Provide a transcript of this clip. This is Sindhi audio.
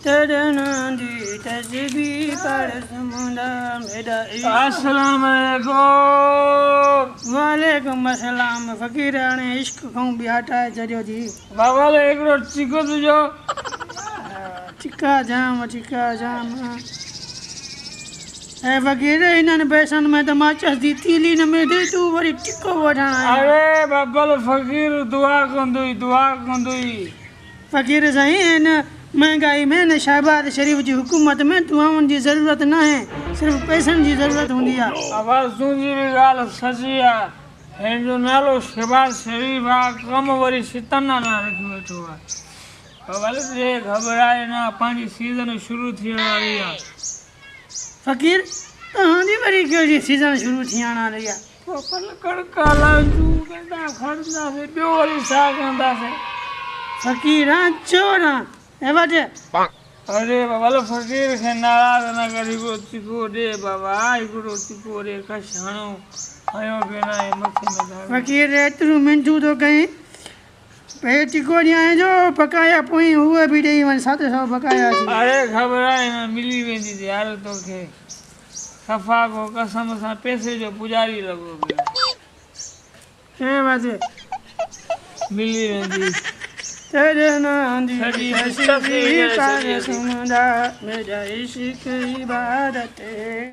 ترنندی تجبی پرسمدا میرا السلام علیکم وعلیکم السلام فقیرانے عشق کو بھی ہٹائے چڑھو جی بابا لے ایک روٹ چیکو تجو چکا جام اے فقیر انہاں پیسن میں تو ماچس دی تیلی نہ میں دے تو وری ٹکو وٹھانا ارے بابا فقیر دعا کندوئی فقیر صحیح ہے مہنگائی میں نے شہباز شریف جی حکومت میں دعاؤں جی ضرورت نہ ہے صرف پیسن جی ضرورت ہوندی ہے آواز تجھی بھی گال سچی ہے ہن جو نالو شہباز شریف آ کم وری شیطاني نہ رکھی بیٹھو ہے بابا لے گھبرائے نہ پانچی سیزن شروع تھی رہی ہے فقیر تہاں دی وری کیڑی سیزن شروع تھیاں نہ رہی ہے پل کڑکا لانجو کندا کھڑدا سے بیو وری سا کندا سے فقیراں چوراں اے وٹے ارے بابا فقیر کے ناراض نہ کری کو چیکو دے بابا ایکڑو چیکو دے کشانو آیو بنا مکھی میں دار فقیر ایترو منٹو تو کہیں پیٹ کو نہیں جو پکایا پوئی ہوئے بھی ڈی ون 700 پکایا سی ارے گھبرائے نہ ملی ویندی تھی یار تو کے صفا کو قسم سا پیسے جو پجاری لگو اے وجہ ملی ویندی تیرے ناندی سجی تشبیح پر سمدا میرا عشق عبادت ہے